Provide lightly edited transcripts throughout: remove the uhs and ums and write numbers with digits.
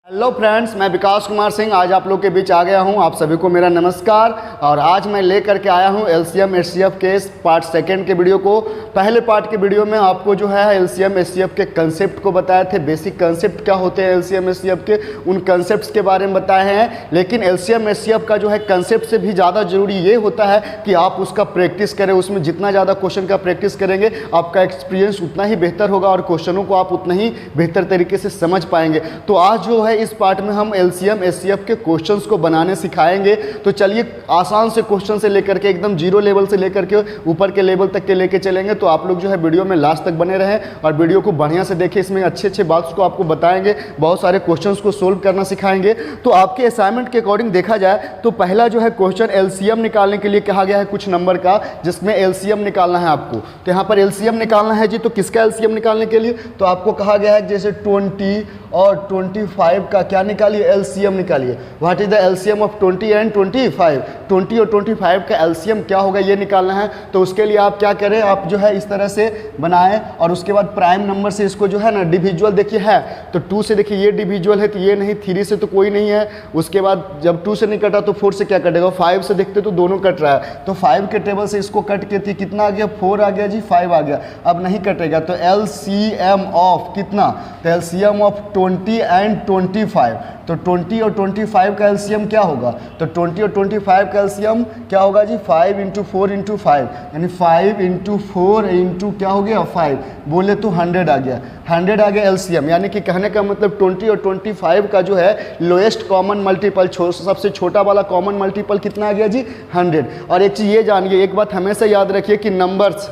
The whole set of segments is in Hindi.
हेलो फ्रेंड्स, मैं विकास कुमार सिंह आज आप लोग के बीच आ गया हूं। आप सभी को मेरा नमस्कार। और आज मैं लेकर के आया हूं एलसीएम एचसीएफ के पार्ट सेकंड के वीडियो को। पहले पार्ट के वीडियो में आपको जो है एलसीएम एचसीएफ के कंसेप्ट को बताए थे, बेसिक कंसेप्ट क्या होते हैं एलसीएम एचसीएफ के, उन कंसेप्ट्स के बारे में बताए हैं। लेकिन एलसीएम एचसीएफ का जो है कंसेप्ट से भी ज़्यादा जरूरी ये होता है कि आप उसका प्रैक्टिस करें। उसमें जितना ज़्यादा क्वेश्चन का प्रैक्टिस करेंगे आपका एक्सपीरियंस उतना ही बेहतर होगा और क्वेश्चनों को आप उतना ही बेहतर तरीके से समझ पाएंगे। तो आज जो है इस पार्ट में हम एलसीएम एचसीएफ के क्वेश्चंस को बनाने सिखाएंगे। तो चलिए आसान से क्वेश्चन से लेकर के एकदम जीरो लेवल से लेकर के ऊपर के लेवल तक के लेके चलेंगे। तो आप लोग जो है वीडियो में लास्ट तक बने रहें और वीडियो को बढ़िया से देखें। इसमें अच्छे अच्छे बात्स को आपको बताएंगे, बहुत सारे क्वेश्चंस को सोल्व करना सिखाएंगे। तो आपके असाइनमेंट के अकॉर्डिंग देखा जाए तो पहला जो है क्वेश्चन एलसीएम निकालने के लिए कहा गया है कुछ नंबर का, जिसमें एलसीएम निकालना है आपको। तो यहाँ पर एलसीएम निकालना है जी। तो किसका एलसीएम निकालने के लिए तो आपको कहा गया है जैसे 20 और 25 का क्या निकालिए, एलसीएम निकालिए। What is the LCM of 20 and 25? 20 और 25 का एलसीएम क्या होगा ये निकालना है। तो उसके लिए आप क्या करें, आप जो है इस तरह से बनाएं और उसके बाद प्राइम नंबर से इसको जो है ना डिविजुअल देखिए है तो 2 से देखिए ये डिविजुअल है तो ये नहीं, 3 से तो कोई नहीं है। उसके बाद जब 2 से नहीं कटा तो 4 से क्या कटेगा, 5 से देखते तो दोनों कट रहा है। तो 5 के टेबल से इसको कट के थी कितना आ गया, 4 आ गया जी, 5 आ गया। अब नहीं कटेगा तो एलसीएम ऑफ कितना, तो एलसीएम ऑफ 20 एंड 25। तो 20 और 25 का एलसीएम क्या होगा, तो 20 और 25 का एलसीएम क्या होगा जी, 5 × 4 × 5 यानी 5 × 4 × क्या हो गया 5, बोले तो 100 आ गया। 100 आ गया एलसीएम। यानी कि कहने का मतलब 20 और 25 का जो है लोएस्ट कॉमन मल्टीपल, सबसे छोटा वाला कॉमन मल्टीपल कितना आ गया जी, 100। और एक चीज़ ये जानिए, एक बात हमेशा याद रखिए कि numbers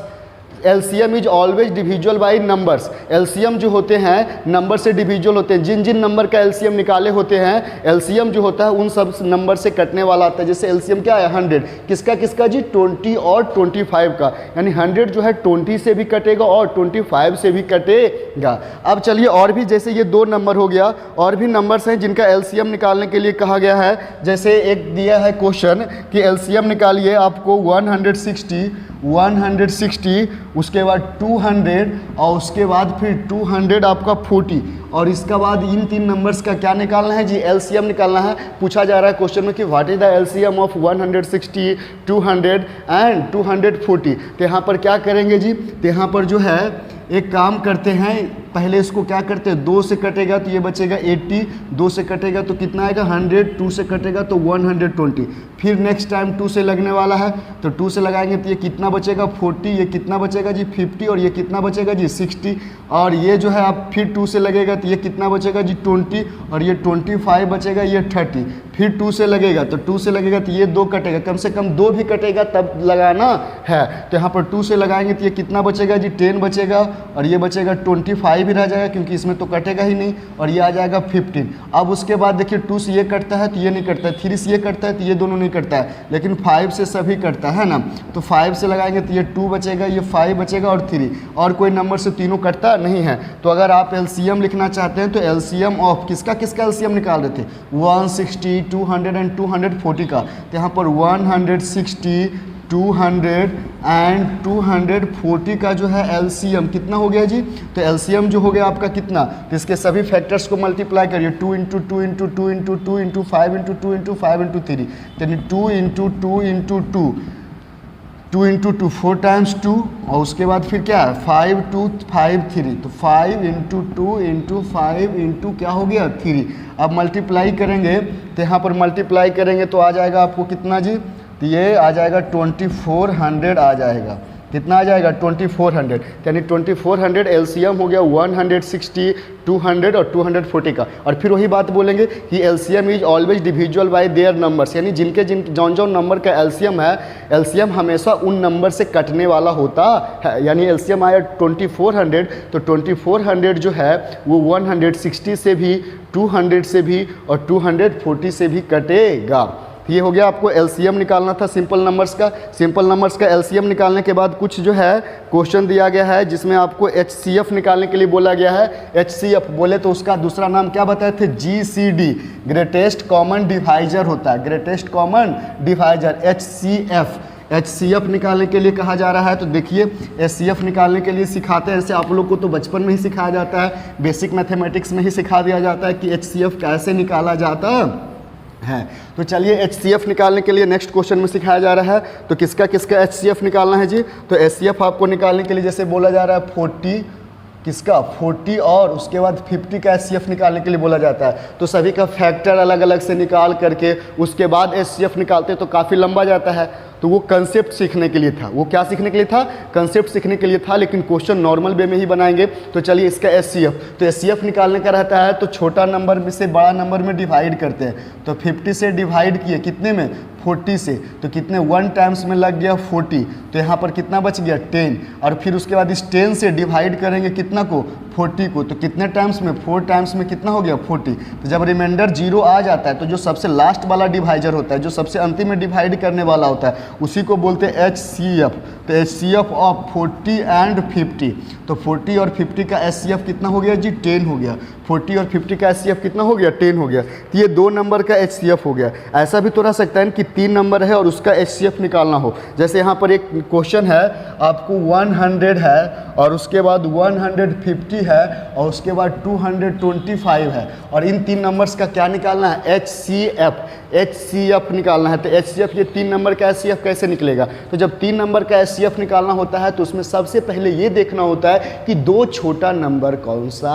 LCM is always डिविजुअल by numbers. LCM जो होते हैं नंबर से डिविजुअल होते हैं। जिन जिन नंबर का एलसीएम निकाले होते हैं एलसीएम जो होता है उन सब नंबर से कटने वाला आता है। जैसे एलसीएम क्या है 100, किसका किसका जी, 20 और 25 का। यानी 100 जो है 20 से भी कटेगा और 25 से भी कटेगा। अब चलिए और भी, जैसे ये 2 नंबर हो गया, और भी नंबर्स हैं जिनका एलसीएम निकालने के लिए कहा गया है। जैसे एक दिया है क्वेश्चन कि एलसीएम निकालिए, आपको 160, उसके बाद 200 और उसके बाद फिर 200 आपका 40 और इसका बाद इन 3 नंबर्स का क्या निकालना है जी, एलसीएम निकालना है। पूछा जा रहा है क्वेश्चन में कि what is the LCM of 160, 200 and 240। तो यहाँ पर क्या करेंगे जी, तो यहाँ पर जो है एक काम करते हैं, पहले इसको क्या करते हैं, 2 से कटेगा तो ये बचेगा 80, 2 से कटेगा तो कितना आएगा 100, 2 से कटेगा तो 120। फिर नेक्स्ट टाइम 2 से लगने वाला है तो 2 से लगाएंगे तो ये कितना बचेगा 40, ये कितना बचेगा जी 50 और ये कितना बचेगा जी 60। और ये जो है आप फिर 2 से लगेगा तो ये कितना बचेगा जी 20 और ये 25 बचेगा, ये 30। फिर 2 से लगेगा तो 2 से लगेगा तो ये 2 कटेगा, कम से कम 2 भी कटेगा तब लगाना है। तो यहाँ पर 2 से लगाएंगे तो ये कितना बचेगा जी 10 बचेगा और ये बचेगा 25 भी रह जाएगा क्योंकि इसमें तो कटेगा ही नहीं और ये आ जाएगा 15। अब उसके बाद देखिए 2 से ये कटता है तो ये नहीं कटता है, 3 से ये कटता है तो ये दोनों नहीं कटता है, लेकिन 5 से सभी कटता है ना। तो 5 से लगाएंगे तो ये 2 बचेगा, ये 5 बचेगा और 3, और कोई नंबर से तीनों कटता नहीं है। तो अगर आप एलसीएम लिखना चाहते हैं तो एलसीएम ऑफ किसका किसका एलसीएम निकाल रहे थे, 160, 200 एंड 240 का। तो यहाँ पर 160, 200 एंड 240 का जो है एलसीएम कितना हो गया जी, तो एलसीएम जो हो गया आपका कितना, तो इसके सभी फैक्टर्स को मल्टीप्लाई करिए, 2 × 2 × 2 × 2 × 5 × 2 × 5 × 3, यानी 2 × 2 × 2 2 × 2 4 टाइम्स 2 और उसके बाद फिर क्या है 5 2 5 3, तो 5 × 2 × 5 × क्या हो गया 3। अब मल्टीप्लाई करेंगे तो यहाँ पर मल्टीप्लाई करेंगे तो आ जाएगा आपको कितना जी, तो ये आ जाएगा 2400 आ जाएगा। कितना आ जाएगा 2400, यानी 2400 एलसीएम हो गया 160, 200 और 240 का। और फिर वही बात बोलेंगे कि LCM is always डिविजुअल bye there numbers, यानी जिनके जौन जौन नंबर का एलसीएम है, एलसीएम हमेशा उन नंबर से कटने वाला होता है। यानी एलसीएम आया 2400 तो 2400 जो है वो 160 से भी, 200 से भी और 240 से भी कटेगा। ये हो गया, आपको एलसीएम निकालना था सिंपल नंबर्स का। सिंपल नंबर्स का एलसीएम निकालने के बाद कुछ जो है क्वेश्चन दिया गया है जिसमें आपको एचसीएफ निकालने के लिए बोला गया है। एचसीएफ बोले तो उसका दूसरा नाम क्या बताए थे, जीसीडी, ग्रेटेस्ट कॉमन डिवाइजर होता है, greatest common divisor HCF. HCF निकालने के लिए कहा जा रहा है। तो देखिए HCF निकालने के लिए सिखाते हैं, ऐसे आप लोग को तो बचपन में ही सिखाया जाता है, बेसिक मैथमेटिक्स में ही सिखा दिया जाता है कि HCF कैसे निकाला जाता है। तो चलिए HCF निकालने के लिए नेक्स्ट क्वेश्चन में सिखाया जा रहा है। तो किसका किसका HCF निकालना है जी? तो HCF आपको निकालने के लिए जैसे बोला जा रहा है 40 किसका 40 और उसके बाद 50 का HCF निकालने के लिए बोला जाता है। तो सभी का फैक्टर अलग अलग से निकाल करके उसके बाद HCF निकालते तो काफ़ी लंबा जाता है। तो वो कंसेप्ट सीखने के लिए था, वो क्या सीखने के लिए था? कंसेप्ट सीखने के लिए था, लेकिन क्वेश्चन नॉर्मल वे में ही बनाएंगे। तो चलिए इसका HCF, तो HCF निकालने का रहता है तो छोटा नंबर में से बड़ा नंबर में डिवाइड करते हैं। तो 50 से डिवाइड किए कितने में? 40 से, तो कितने 1 टाइम्स में लग गया 40, तो यहाँ पर कितना बच गया 10, और फिर उसके बाद इस 10 से डिवाइड करेंगे कितना को? 40 को, तो कितने टाइम्स में? 4 टाइम्स में कितना हो गया 40। तो जब रिमाइंडर 0 आ जाता है तो जो सबसे लास्ट वाला डिवाइजर होता है, जो सबसे अंतिम में डिवाइड करने वाला होता है, उसी को बोलते हैं HCF। तो HCF ऑफ 40 एंड 50, तो 40 और 50 का HCF कितना हो गया जी? 10 हो गया। 40 और 50 का HCF कितना हो गया? 10 हो गया। तो ये 2 नंबर का HCF हो गया। ऐसा भी तो रह सकता है कि 3 नंबर है और उसका HCF निकालना हो। जैसे यहाँ पर एक क्वेश्चन है, आपको 100 है और उसके बाद 150 है और उसके बाद 225 है, और इन 3 नंबर्स का क्या निकालना है? HCF निकालना है। तो HCF, ये 3 नंबर का HCF कैसे निकलेगा? तो जब 3 नंबर का HCF निकालना होता है तो उसमें सबसे पहले ये देखना होता है कि 2 छोटा नंबर कौन सा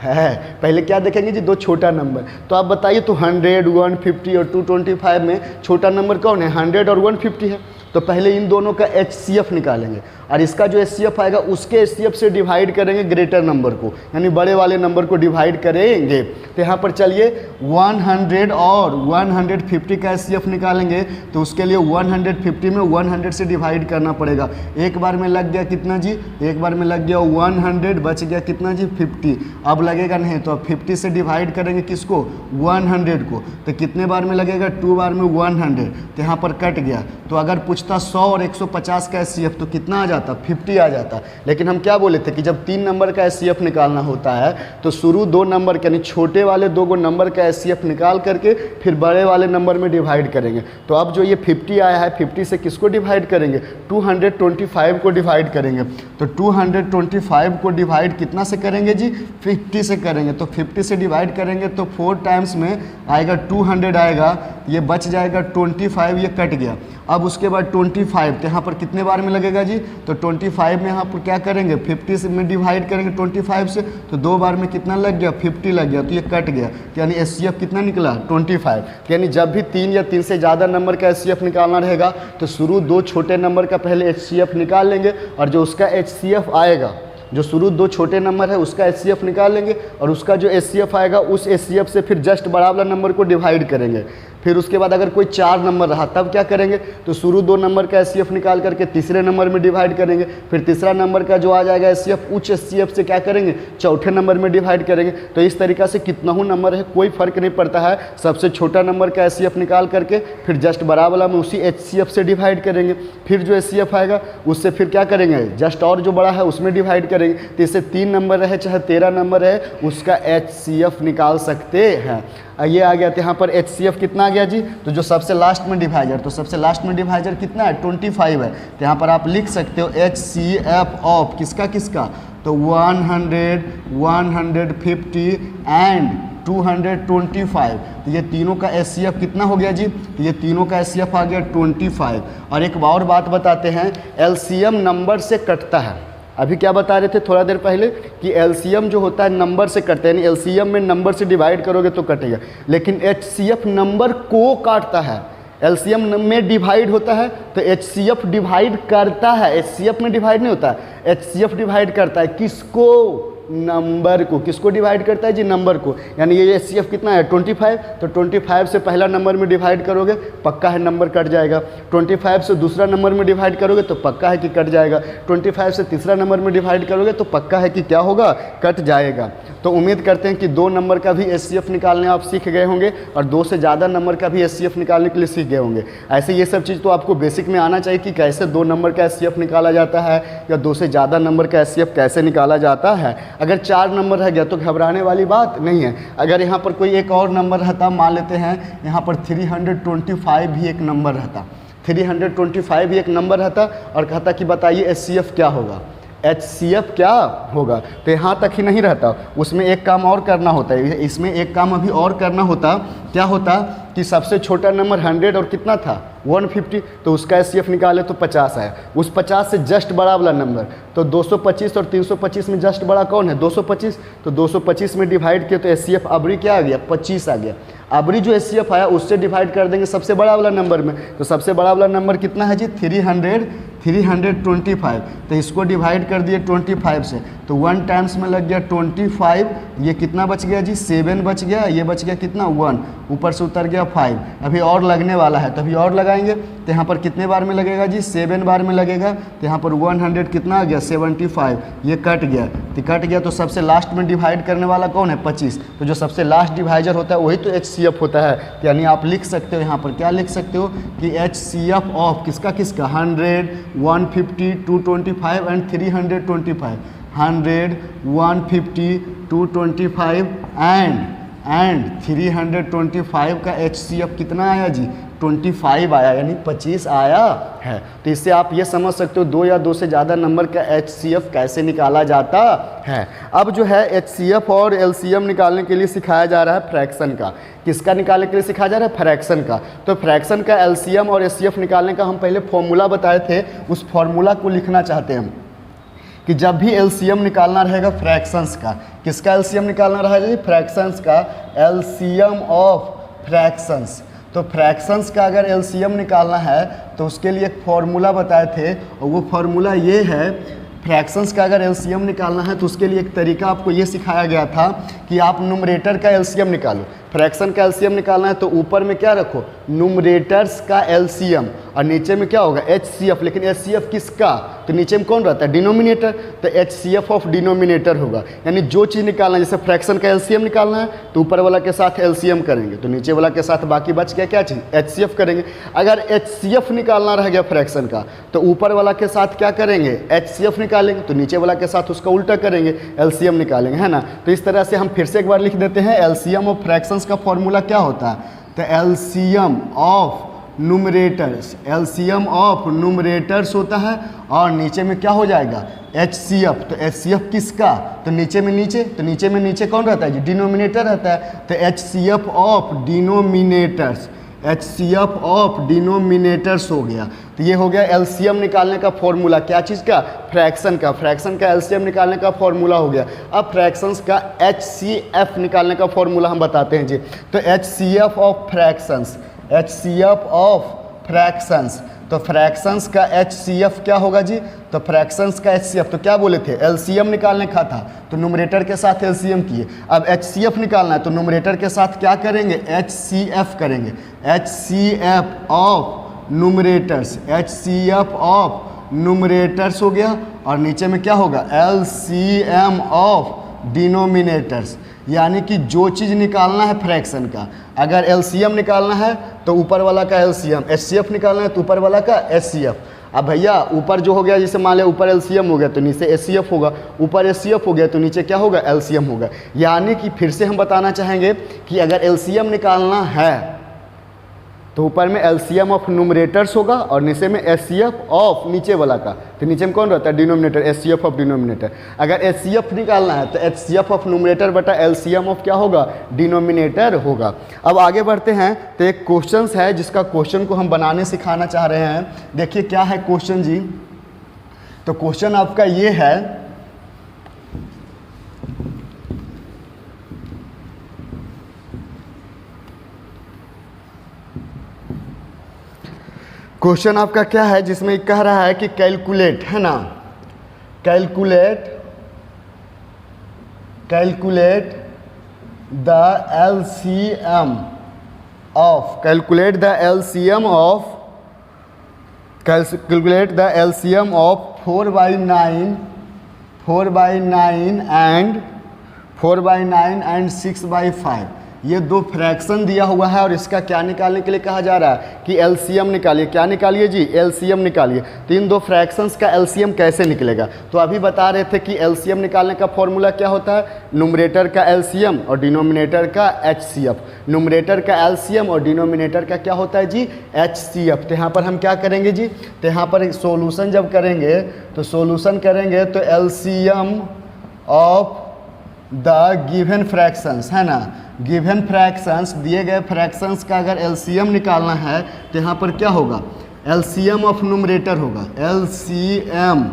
है। पहले क्या देखेंगे जी? 2 छोटा नंबर। तो आप बताइए, तो 100, 150 और 225 में छोटा नंबर कौन है? 100 और 150 है। तो पहले इन दोनों का HCF निकालेंगे और इसका जो HCF आएगा उसके HCF से डिवाइड करेंगे ग्रेटर नंबर को, यानी बड़े वाले नंबर को डिवाइड करेंगे। तो यहाँ पर चलिए 100 और 150 का HCF निकालेंगे, तो उसके लिए 150 में 100 से डिवाइड करना पड़ेगा। एक बार में लग गया कितना जी? एक बार में लग गया 100, बच गया कितना जी? 50। अब लगेगा नहीं, तो अब 50 से डिवाइड करेंगे किसको? 100 को। तो कितने बार में लगेगा? 2 बार में 100। तो यहाँ पर कट गया। तो अगर पूछता 100 और 150 का HCF तो कितना आ जाता? 50 आ जाता। लेकिन हम क्या बोले थे कि जब 3 नंबर का HCF निकालना होता है तो शुरू 2 नंबर यानी छोटे वाले 2 नंबर का HCF निकाल करके फिर बड़े वाले नंबर में डिवाइड करेंगे। तो अब जो ये 50 आया है, 50 से किसको डिवाइड करेंगे? 225 को डिवाइड करेंगे। तो 225 को डिवाइड कितना से करेंगे जी? 50 से करेंगे। तो 50 से डिवाइड करेंगे तो 4 टाइम्स में आएगा 200 आएगा, ये बच जाएगा 25, ये कट गया। अब उसके बाद 25, तो यहाँ पर कितने बार में लगेगा जी? तो 25 में यहाँ पर क्या करेंगे? 50 से में डिवाइड करेंगे 25 से, तो 2 बार में कितना लग गया? 50 लग गया, तो ये कट गया। तो यानी HCF कितना निकला? 25। यानी जब भी 3 या 3 से ज़्यादा नंबर का HCF निकालना रहेगा तो शुरू 2 छोटे नंबर का पहले HCF निकाल लेंगे, और जो उसका HCF आएगा, जो शुरू 2 छोटे नंबर है उसका HCF निकाल लेंगे, और उसका जो HCF आएगा उस HCF से फिर जस्ट बड़ा वाला नंबर को डिवाइड करेंगे। फिर उसके बाद अगर कोई 4 नंबर रहा तब क्या करेंगे? तो शुरू 2 नंबर का HCF निकाल करके तीसरे नंबर में डिवाइड करेंगे। फिर तीसरा नंबर का जो आ जाएगा HCF, उच्च HCF से क्या करेंगे? चौथे नंबर में डिवाइड करेंगे। तो इस तरीक़ा से कितना ही नंबर है कोई फ़र्क नहीं पड़ता है, सबसे छोटा नंबर का HCF निकाल करके फिर जस्ट बड़ा वाला में उसी HCF से डिवाइड करेंगे। फिर जो HCF आएगा उससे फिर क्या करेंगे? जस्ट और जो बड़ा है उसमें डिवाइड करेंगे। तो इससे 3 नंबर रहे चाहे 13 नंबर है उसका HCF निकाल सकते हैं। ये आ गया। तो यहाँ पर HCF कितना आ गया जी? तो जो सबसे लास्ट में डिवाइजर, तो सबसे लास्ट में डिवाइजर कितना है? 25 है। तो यहाँ पर आप लिख सकते हो HCF ऑफ किसका किसका? तो 100, 150 एंड 225। तो ये तीनों का HCF कितना हो गया जी? तो ये तीनों का HCF आ गया 25। और एक और बात बताते हैं, LCM नंबर से कटता है। अभी क्या बता रहे थे थोड़ा देर पहले कि LCM जो होता है नंबर से कटता है, यानी LCM में नंबर से डिवाइड करोगे तो कटेगा, लेकिन HCF नंबर को काटता है। LCM में डिवाइड होता है तो HCF डिवाइड करता है, HCF में डिवाइड नहीं होता है। HCF डिवाइड करता है किसको? नंबर को। किसको डिवाइड करता है जी? नंबर को। यानी ये HCF कितना है? 25। तो 25 से पहला नंबर में डिवाइड करोगे पक्का है नंबर कट जाएगा। 25 से दूसरा नंबर में डिवाइड करोगे तो पक्का है कि कट जाएगा। 25 से तीसरा नंबर में डिवाइड करोगे तो पक्का है कि क्या होगा? कट जाएगा। तो उम्मीद करते हैं कि 2 नंबर का भी HCF निकालने आप सीख गए होंगे और 2 से ज़्यादा नंबर का भी HCF निकालने के लिए सीख गए होंगे। ऐसे ये सब चीज़ तो आपको बेसिक में आना चाहिए कि कैसे 2 नंबर का HCF निकाला जाता है या 2 से ज़्यादा नंबर का HCF कैसे निकाला जाता है। अगर 4 नंबर रह गया तो घबराने वाली बात नहीं है। अगर यहाँ पर कोई एक और नंबर रहता, मान लेते हैं यहाँ पर 325 भी एक नंबर रहता, 325 एक नंबर रहता और कहता कि बताइए HCF क्या होगा, HCF क्या होगा। तो यहाँ तक ही नहीं रहता, उसमें एक काम और करना होता है, इसमें एक काम अभी और करना होता। क्या होता कि सबसे छोटा नंबर 100 और कितना था 150, तो उसका HCF निकाले तो 50 आया। उस 50 से जस्ट बड़ा वाला नंबर, तो 225 और 325 में जस्ट बड़ा कौन है 225, तो 225 में डिवाइड किया तो HCF अबरी क्या आ गया 25 आ गया। अबरी जो HCF आया उससे डिवाइड कर देंगे सबसे बड़ा वाला नंबर में, तो सबसे बड़ा वाला नंबर कितना है जी 325। तो इसको डिवाइड कर दिए 25 से, तो 1 टाइम्स में लग गया 25, ये कितना बच गया जी 7 बच गया, ये बच गया कितना 1, ऊपर से उतर गया 5। अभी और लगने वाला है, तभी और लगाएंगे तो यहाँ पर कितने बार में लगेगा जी 7 बार में लगेगा। तो यहाँ पर 100 कितना आ गया 75, ये कट गया, तो कट गया तो सबसे लास्ट में डिवाइड करने वाला कौन है 25, तो जो सबसे लास्ट डिवाइजर होता है वही तो HCF होता है। तो यानी आप लिख सकते हो यहाँ पर क्या लिख सकते हो कि HCF ऑफ किसका किसका 100, 150, 225 एंड 325, 100, 150, 225 एंड 325 का HCF कितना आया जी 25 आया, यानी 25 आया है। तो इससे आप ये समझ सकते हो 2 या 2 से ज़्यादा नंबर का HCF कैसे निकाला जाता है। अब जो है HCF और LCM निकालने के लिए सिखाया जा रहा है फ्रैक्शन का। किसका निकालने के लिए सिखाया जा रहा है फ्रैक्शन का। तो फ्रैक्शन का LCM और HCF निकालने का हम पहले फॉर्मूला बताए थे, उस फॉर्मूला को लिखना चाहते हैं कि जब भी LCM निकालना रहेगा फ्रैक्शंस का, किसका LCM निकालना रहेगा फ्रैक्शंस का, LCM ऑफ फ्रैक्शंस। तो फ्रैक्शंस का अगर LCM निकालना है तो उसके लिए एक फॉर्मूला बताए थे, और वो फॉर्मूला ये है। फ्रैक्शंस का अगर LCM निकालना है तो उसके लिए एक तरीका आपको ये सिखाया गया था कि आप न्यूमरेटर का LCM निकालो। फ्रैक्शन का LCM निकालना है तो ऊपर में क्या रखो न्यूमरेटर्स का LCM और नीचे में क्या होगा HCF। लेकिन HCF किसका, तो नीचे में कौन रहता है डिनोमिनेटर, तो HCF ऑफ डिनोमिनेटर होगा। यानी जो चीज़ निकालना है, जैसे फ्रैक्शन का LCM निकालना है तो ऊपर वाला के साथ LCM करेंगे, तो नीचे वाला के साथ बाकी बच गया क्या चीज़ HCF करेंगे। अगर HCF निकालना रह गया फ्रैक्शन का तो ऊपर वाला के साथ क्या करेंगे HCF निकालेंगे, तो नीचे वाला के साथ उसका उल्टा करेंगे LCM निकालेंगे, है ना। तो इस तरह से हम फिर से एक बार लिख देते हैं LCM ऑफ फ्रैक्शंस का फॉर्मूला क्या होता है, तो LCM of numerators, LCM of numerators होता है और नीचे में क्या हो जाएगा HCF। तो HCF किसका, तो नीचे में नीचे कौन रहता है जी डिनोमिनेटर रहता है, तो HCF of denominators, HCF of denominators हो गया। तो ये हो गया LCM निकालने का फॉर्मूला, क्या चीज़ का फ्रैक्शन का LCM निकालने का फॉर्मूला हो गया। अब फ्रैक्शंस का HCF निकालने का फॉर्मूला हम बताते हैं जी। तो HCF of fractions, HCF of fractions, तो फ्रैक्शंस का HCF क्या होगा जी, तो फ्रैक्शंस का HCF तो क्या बोले थे LCM निकालने का था तो न्यूमरेटर के साथ LCM किए। अब HCF निकालना है तो न्यूमरेटर के साथ क्या करेंगे HCF करेंगे, HCF of numerators, HCF of numerators हो गया और नीचे में क्या होगा LCM ऑफ डिनोमिनेटर्स। यानी कि जो चीज़ निकालना है फ्रैक्शन का, अगर LCM निकालना है तो ऊपर वाला का LCM, HCF निकालना है तो ऊपर वाला का HCF। अब भैया ऊपर जो हो गया, जैसे मान लिया ऊपर LCM हो गया तो नीचे HCF होगा, ऊपर HCF हो गया तो नीचे क्या होगा LCM होगा। यानी कि फिर से हम बताना चाहेंगे कि अगर LCM निकालना है तो ऊपर में LCM ऑफ न्यूमरेटर्स होगा और नीचे में HCF ऑफ नीचे वाला का, तो नीचे में कौन रहता है डिनोमिनेटर, HCF ऑफ डिनोमिनेटर। अगर HCF निकालना है तो HCF ऑफ न्यूमरेटर बटा LCM ऑफ क्या होगा डिनोमिनेटर होगा। अब आगे बढ़ते हैं तो एक क्वेश्चन है जिसका क्वेश्चन को हम बनाने सिखाना चाह रहे हैं। देखिए क्या है क्वेश्चन जी, तो क्वेश्चन आपका ये है क्वेश्चन आपका क्या है जिसमें कह रहा है कि कैलकुलेट, है ना, calculate the LCM of, calculate the LCM of 4/9 and 6/5। ये दो फ्रैक्शन दिया हुआ है और इसका क्या निकालने के लिए कहा जा रहा है कि एलसीएम निकालिए। क्या निकालिए जी? एलसीएम निकालिए। तो इन दो फ्रैक्शंस का एलसीएम कैसे निकलेगा? तो अभी बता रहे थे कि एलसीएम निकालने का फॉर्मूला क्या होता है, न्यूमरेटर का एलसीएम और डिनोमिनेटर का एचसीएफ। न्यूमरेटर का एलसीएम और डिनोमिनेटर का क्या होता है जी? एचसीएफ। तो यहाँ पर हम क्या करेंगे जी? तो यहाँ पर सोल्यूशन जब करेंगे तो सोल्यूशन करेंगे तो LCM of the given fractions, है ना, गिवन फ्रैक्शंस, दिए गए फ्रैक्शंस का अगर एलसीएम निकालना है तो यहाँ पर क्या होगा? एलसीएम ऑफ न्यूमरेटर होगा, एलसीएम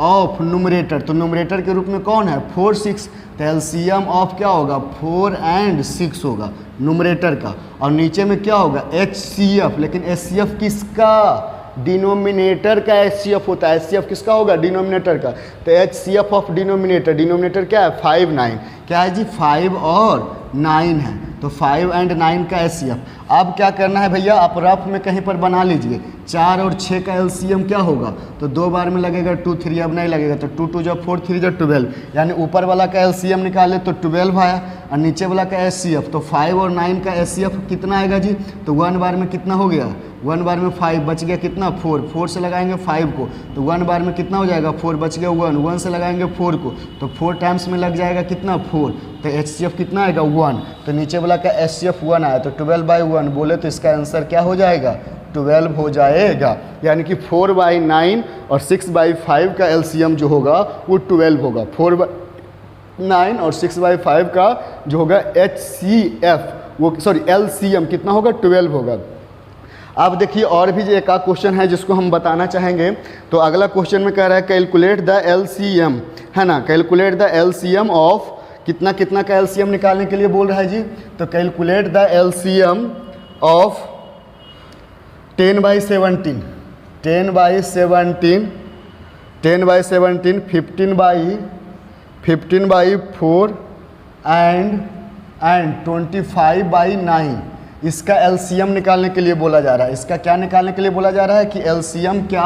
ऑफ न्यूमरेटर। तो न्यूमरेटर के रूप में कौन है? 4, 6। तो एलसीएम ऑफ क्या होगा? 4 और 6 होगा न्यूमरेटर का। और नीचे में क्या होगा? एचसीएफ। लेकिन एचसीएफ किसका? डिनोमिनेटर का एचसीएफ होता है। एचसीएफ किसका होगा? डिनोमिनेटर का। तो एचसीएफ ऑफ डिनोमिनेटर, डिनोमिनेटर क्या है? 5, 9। क्या है जी? 5 और 9 है। तो 5 और 9 का एचसीएफ। अब क्या करना है भैया? आप रफ में कहीं पर बना लीजिए। 4 और 6 का एलसीएम क्या होगा? तो 2 बार में लगेगा 2, 3, अब नहीं लगेगा। तो 2, 2 जब 4, 3 जब 12, यानी ऊपर वाला का एलसीएम निकाले तो 12 आया और नीचे वाला का एचसीएफ। तो 5 और 9 का एचसीएफ कितना आएगा जी? तो 1 बार में कितना हो गया? 1 बार में 5 बच गया कितना? 4। 4 से लगाएंगे 5 को तो 1 बार में कितना हो जाएगा? 4 बच गया 1। 1 से लगाएंगे 4 को तो 4 टाइम्स में लग जाएगा कितना? 4। तो एचसीएफ कितना आएगा? 1। तो नीचे वाला का एचसीएफ 1 आया तो 12/1 बोले तो इसका आंसर क्या हो जाएगा? 12 हो जाएगा। यानी कि 4/9 और 6/5 का एलसीएम जो होगा वो 12 होगा। 4/9 और 6/5 का जो होगा एचसीएफ वो एलसीएम कितना होगा? 12 होगा। अब देखिए और भी एक आध क्वेश्चन है जिसको हम बताना चाहेंगे। तो अगला क्वेश्चन में कह रहा है कैलकुलेट द एलसीएम, है ना, कैलकुलेट द एलसीएम ऑफ कितना कितना का एलसीएम निकालने के लिए बोल रहा है जी। तो calculate the LCM of 10/17, 10/17, 10/17, 15/4 and 25/9। इसका एलसीएम निकालने के लिए बोला जा रहा है। इसका क्या निकालने के लिए बोला जा रहा है कि एलसीएम क्या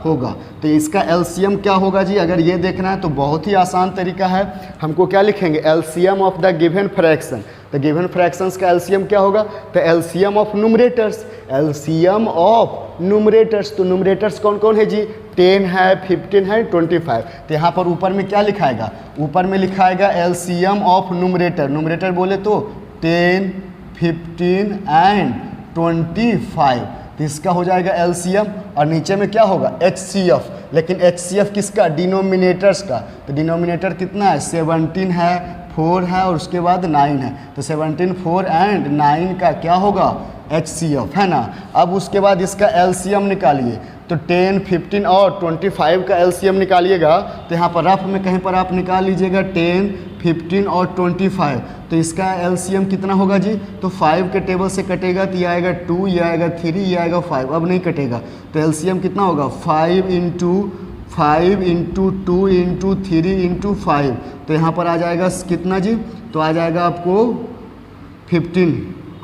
होगा। तो इसका एलसीएम क्या होगा जी? अगर ये देखना है तो बहुत ही आसान तरीका है। हमको क्या लिखेंगे? LCM of the given fraction. तो गिवन फ्रैक्शंस का एलसीएम क्या होगा? तो LCM of numerators, LCM of numerators. तो न्यूमरेटर्स कौन कौन है जी? 10 है, 15 है, 25। तो यहाँ पर ऊपर में क्या लिखाएगा? ऊपर में लिखाएगा एलसीएम ऑफ न्यूमरेटर। न्यूमरेटर बोले तो 10, 15 एंड 25। तो इसका हो जाएगा एलसीएम। और नीचे में क्या होगा? एचसीएफ। लेकिन एचसीएफ किसका? डिनोमिनेटर्स का। तो डिनोमिनेटर कितना है? 17 है, 4 है और उसके बाद 9 है। तो 17, 4 एंड 9 का क्या होगा? एचसीएफ, है ना। अब उसके बाद इसका एलसीएम निकालिए। तो 10, 15 और 25 का एलसीएम निकालिएगा। तो यहाँ पर रफ में कहीं पर आप निकाल लीजिएगा 10, 15 और 25। तो इसका एलसीएम कितना होगा जी? तो 5 के टेबल से कटेगा तो ये आएगा 2, ये आएगा 3, ये आएगा 5। अब नहीं कटेगा तो एलसीएम कितना होगा? 5 इंटू 5 इंटू 2 इंटू 3 इंटू 5। तो यहाँ पर आ जाएगा कितना जी? तो आ जाएगा आपको 15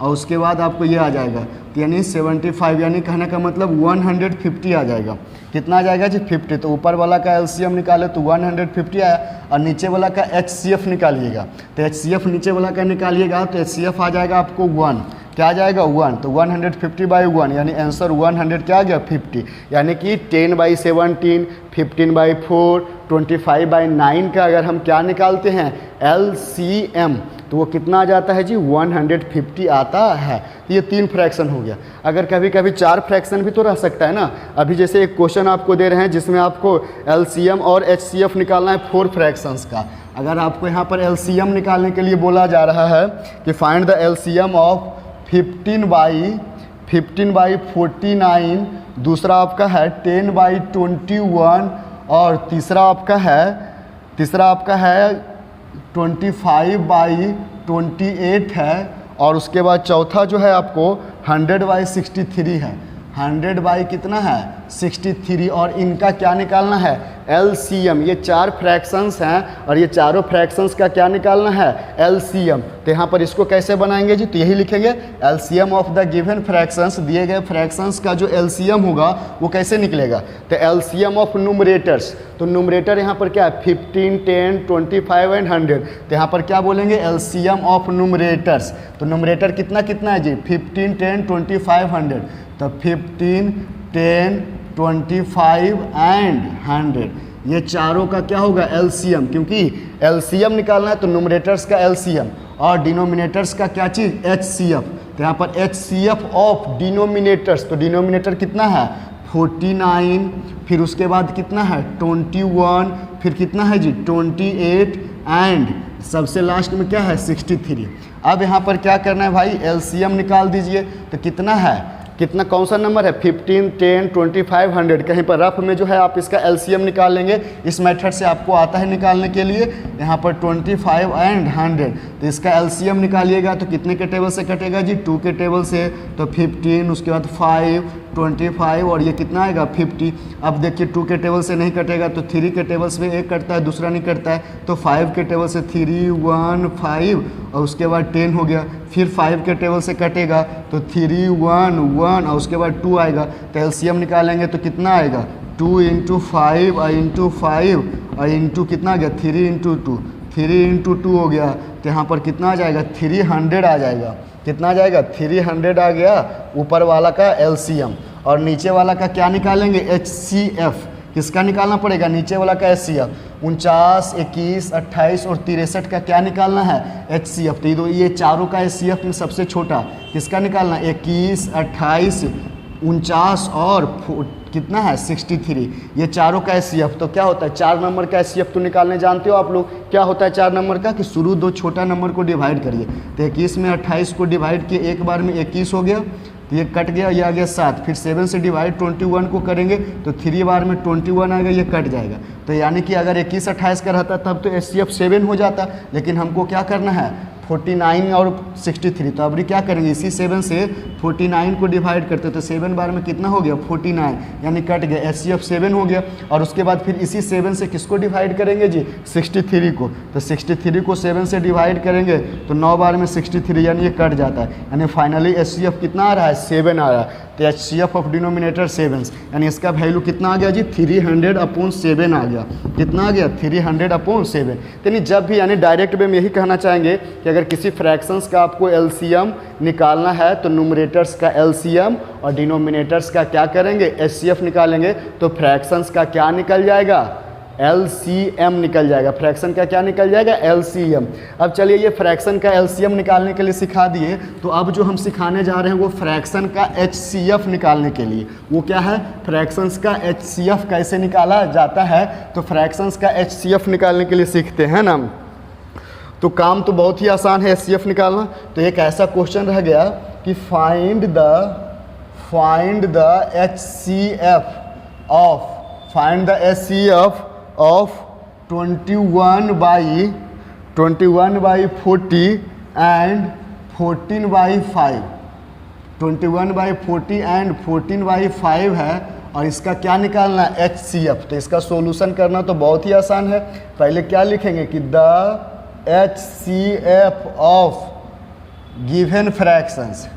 और उसके बाद आपको ये आ जाएगा तो यानी 75, यानी कहने का मतलब 150 आ जाएगा। कितना आ जाएगा जी? 50। तो ऊपर वाला का एलसीएम निकाले तो 150 आया और नीचे वाला का एचसीएफ निकालिएगा। तो एचसीएफ नीचे वाला का निकालिएगा तो एचसीएफ आ जाएगा आपको 1। क्या आ जाएगा? 1। तो 150/1 यानी आंसर 100 क्या आ गया? 50। यानी कि 10/17, 15/4, 25/9 का अगर हम क्या निकालते हैं? एलसीएम, तो वो कितना आ जाता है जी? 150 आता है। ये 3 फ्रैक्शन हो गया। अगर कभी कभी 4 फ्रैक्शन भी तो रह सकता है ना। अभी जैसे एक क्वेश्चन आपको दे रहे हैं जिसमें आपको एलसीएम और एचसीएफ निकालना है 4 फ्रैक्शंस का। अगर आपको यहाँ पर एलसीएम निकालने के लिए बोला जा रहा है कि फाइंड द एलसीएम ऑफ 15/49, दूसरा आपका है 10/21 और तीसरा आपका है 25/28 है और उसके बाद चौथा जो है आपको 100/63 है। 100 बाई कितना है 63, और इनका क्या निकालना है LCM। ये 4 फ्रैक्शंस हैं और ये चारों फ्रैक्शंस का क्या निकालना है LCM। तो यहाँ पर इसको कैसे बनाएंगे जी, तो यही लिखेंगे LCM of the given fractions, दिए गए फ्रैक्शंस का जो LCM होगा वो कैसे निकलेगा, तो LCM ऑफ न्यूमरेटर्स। तो न्यूमरेटर यहाँ पर क्या है 15, 10, 25 एंड 100। तो यहाँ पर क्या बोलेंगे LCM ऑफ न्यूमरेटर्स। तो न्यूमरेटर कितना कितना है जी 15, 10, 25, 100। तो 15, 10, 25 एंड 100, ये चारों का क्या होगा LCM, क्योंकि LCM निकालना है तो न्यूमरेटर्स का LCM और डिनोमिनेटर्स का क्या चीज़ HCF। तो यहाँ पर HCF ऑफ डिनोमिनेटर्स, तो डिनोमिनेटर कितना है 49, फिर उसके बाद कितना है 21, फिर कितना है जी 28 एंड सबसे लास्ट में क्या है 63। अब यहाँ पर क्या करना है भाई LCM निकाल दीजिए। तो कितना है, कितना कौन सा नंबर है 15, 10, 25, 100। कहीं पर रफ में जो है आप इसका LCM निकाल लेंगे, इस मेथड से आपको आता है निकालने के लिए। यहाँ पर 25 एंड 100, तो इसका LCM निकालिएगा तो कितने के टेबल से कटेगा जी 2 के टेबल से। तो 15, उसके बाद 5, 25 और ये कितना आएगा 50। अब देखिए 2 के टेबल से नहीं कटेगा तो 3 के टेबल से एक कटता है, दूसरा नहीं कटता है। तो 5 के टेबल से 3, 1, 5 और उसके बाद 10 हो गया। फिर 5 के टेबल से कटेगा तो 3, 1, 1 और उसके बाद 2 आएगा। तो LCM निकालेंगे तो कितना आएगा 2 × 5 इंटू 5 और इंटू कितना आ गया 3 × 2, 3 × 2 हो गया। तो यहाँ पर कितना आ जाएगा 300 आ जाएगा। कितना आ जाएगा 300 आ गया ऊपर वाला का LCM। और नीचे वाला का क्या निकालेंगे HCF। किसका निकालना पड़ेगा नीचे वाला का HCF। 49, 21, 28 और 63 का क्या निकालना है HCF। तो ये चारों का HCF में सबसे छोटा किसका निकालना 21, 28, 49 और कितना है 63, ये चारों का HCF। तो क्या होता है 4 नंबर का HCF तो निकालने जानते हो आप लोग। क्या होता है 4 नंबर का कि शुरू 2 छोटा नंबर को डिवाइड करिए। तो 21 में 28 को डिवाइड किए एक बार में 21 हो गया, तो ये कट गया, ये आ गया 7। फिर 7 से डिवाइड 21 को करेंगे तो 3 बार में 21 आएगा, ये कट जाएगा। तो यानी कि अगर 21, 28 का रहता तब तो HCF 7 हो जाता, लेकिन हमको क्या करना है 49 और 63। तो अब क्या करेंगे इसी 7 से 49 को डिवाइड करते तो 7 बार में कितना हो गया 49, यानी कट गया, HCF 7 हो गया। और उसके बाद फिर इसी 7 से किसको डिवाइड करेंगे जी 63 को। तो 63 को 7 से डिवाइड करेंगे तो 9 बार में 63, यानी ये कट जाता है। यानी फाइनली HCF कितना आ रहा है 7 आ रहा है। तो HCF ऑफ डिनोमिनेटर 7, यानी इसका वैल्यू कितना आ गया जी 300/7 आ गया। कितना आ गया 300/7। यानी जब भी, यानी डायरेक्ट वे में यही कहना चाहेंगे कि अगर किसी फ्रैक्शंस का आपको LCM निकालना है तो न्यूमरेटर्स का LCM और डिनोमिनेटर्स का क्या करेंगे HCF निकालेंगे, तो फ्रैक्शंस का क्या निकल जाएगा LCM निकल जाएगा। फ्रैक्शन का क्या निकल जाएगा LCM। अब चलिए ये फ्रैक्शन का LCM निकालने के लिए सिखा दिए, तो अब जो हम सिखाने जा रहे हैं वो फ्रैक्शन का HCF निकालने के लिए। वो क्या है फ्रैक्शंस का HCF कैसे निकाला जाता है, तो फ्रैक्शंस का HCF निकालने के लिए सीखते हैं ना। तो काम तो बहुत ही आसान है HCF निकालना। तो एक ऐसा क्वेश्चन रह गया कि find the HCF of 21/40 and 14/5। 21/40 and 14/5 है और इसका क्या निकालना है HCF। तो इसका सॉल्यूशन करना तो बहुत ही आसान है। पहले क्या लिखेंगे कि the HCF of given fractions,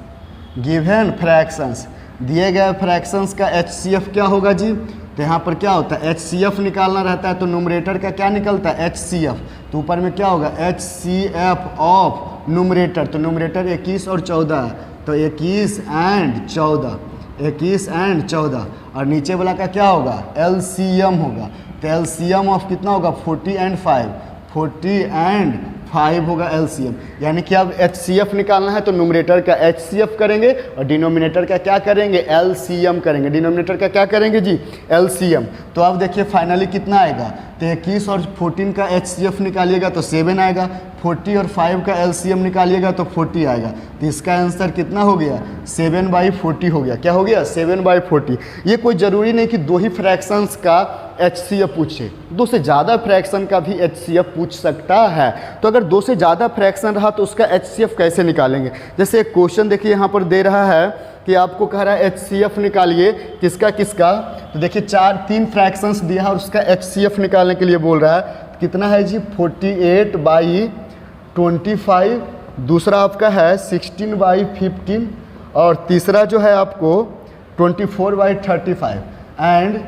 दिए गए फ्रैक्शंस का HCF क्या होगा जी। तो यहाँ पर क्या होता है HCF निकालना रहता है तो न्यूमरेटर का क्या निकलता है HCF। तो ऊपर में क्या होगा HCF ऑफ न्यूमरेटर, तो न्यूमरेटर 21 और 14 है तो 21 एंड 14 और नीचे वाला का क्या होगा LCM होगा। तो LCM ऑफ कितना होगा 40 एंड 5 होगा LCM। यानी कि अब HCF निकालना है तो न्यूमरेटर का HCF करेंगे और डिनोमिनेटर का क्या करेंगे LCM करेंगे। डिनोमिनेटर का क्या करेंगे जी LCM। तो अब देखिए फाइनली कितना आएगा, तो 21 और 14 का HCF निकालिएगा तो 7 आएगा, 40 और 5 का LCM निकालिएगा तो 40 आएगा। तो इसका आंसर कितना हो गया 7/40 हो गया। क्या हो गया 7/40। ये कोई ज़रूरी नहीं कि 2 ही फ्रैक्शंस का HCF पूछे, 2 से ज़्यादा फ्रैक्शन का भी HCF पूछ सकता है। तो अगर 2 से ज़्यादा फ्रैक्शन रहा तो उसका HCF कैसे निकालेंगे। जैसे एक क्वेश्चन देखिए यहाँ पर दे रहा है कि आपको कह रहा है HCF निकालिए किसका किसका। तो देखिए 3 फ्रैक्शंस दिया है और उसका HCF निकालने के लिए बोल रहा है। कितना है जी 48/25, दूसरा आपका है 16/15 और तीसरा जो है आपको 24/35 एंड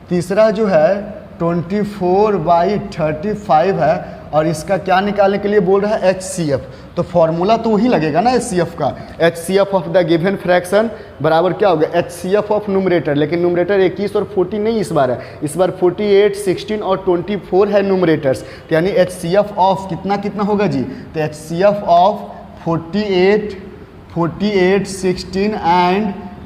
तीसरा जो है 24/35 है और इसका क्या निकालने के लिए बोल रहा है HCF। तो फॉर्मूला तो वही लगेगा ना HCF का, HCF of the given fraction बराबर क्या होगा HCF ऑफ न्यूमरेटर, लेकिन न्यूमरेटर 21 और 40 नहीं इस बार है, इस बार 48, 16 और 24 है न्यूमरेटर्स। तो यानी HCF ऑफ कितना कितना होगा जी, तो HCF ऑफ 48, 16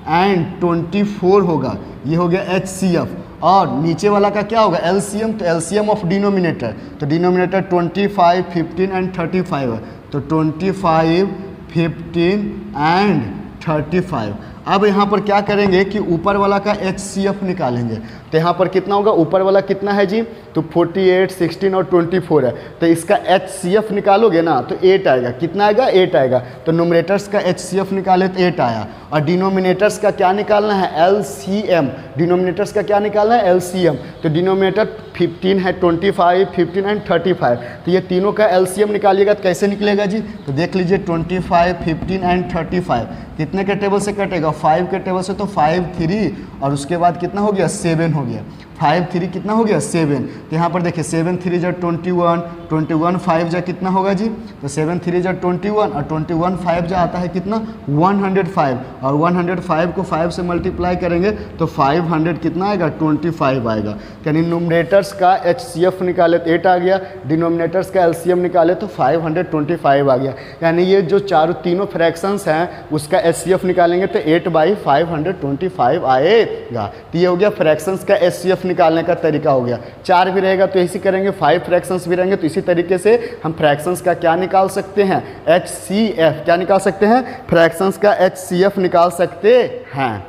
एंड 24 होगा, ये हो गया HCF। और नीचे वाला का क्या होगा LCM, तो LCM ऑफ डिनोमिनेटर, तो डिनोमिनेटर 25, 15 एंड 35 है, तो 25, 15 एंड 35। अब यहाँ पर क्या करेंगे कि ऊपर वाला का HCF निकालेंगे। तो यहाँ पर कितना होगा, ऊपर वाला कितना है जी, तो 48, 16 और 24 है, तो इसका HCF निकालोगे ना तो 8 आएगा। कितना आएगा 8 आएगा। तो न्यूमरेटर्स का HCF निकाले तो 8 आया और डिनोमिनेटर्स का क्या निकालना है LCM, डिनोमिनेटर्स का क्या निकालना है LCM। तो डिनोमिनेटर 15 है, 25, 15 एंड 35, तो ये तीनों का LCM निकालिएगा तो कैसे निकलेगा जी, तो देख लीजिए 25, 15 एंड 35 कितने के टेबल से कटेगा 5 के टेबल से, तो 5, 3 और उसके बाद कितना हो गया 7 हो गया, 5, 3 कितना हो गया 7। तो यहाँ पर देखिए 7, 3 जा 21, 21, 5 जा कितना होगा जी, तो 7, 3 जा 21 और 21, 5 जा आता है कितना 105 और 105 को 5 से मल्टीप्लाई करेंगे तो 500 कितना आएगा 25 आएगा। यानी न्यूमरेटर्स का HCF निकाले तो 8 आ गया, डिनोमिनेटर्स का LCM निकाले तो 525 आ गया। यानी ये जो तीनों फ्रैक्शंस हैं उसका HCF निकालेंगे तो 8/525 आएगा। तो ये हो गया फ्रैक्शंस का HCF निकालने का तरीका हो गया। 4 भी रहेगा तो इसी करेंगे, 5 फ्रैक्शंस भी रहेंगे तो इसी तरीके से हम फ्रैक्शंस का क्या निकाल सकते हैं HCF, क्या निकाल सकते हैं फ्रैक्शंस का HCF निकाल सकते हैं।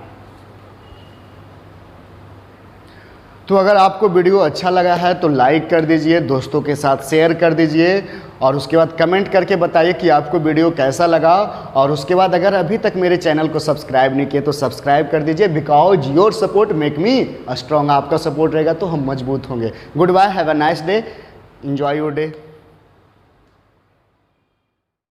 तो अगर आपको वीडियो अच्छा लगा है तो लाइक कर दीजिए, दोस्तों के साथ शेयर कर दीजिए और उसके बाद कमेंट करके बताइए कि आपको वीडियो कैसा लगा। और उसके बाद अगर अभी तक मेरे चैनल को सब्सक्राइब नहीं किए तो सब्सक्राइब कर दीजिए, because your support make me strong. आपका सपोर्ट रहेगा तो हम मजबूत होंगे। Goodbye, have a nice day, enjoy your day.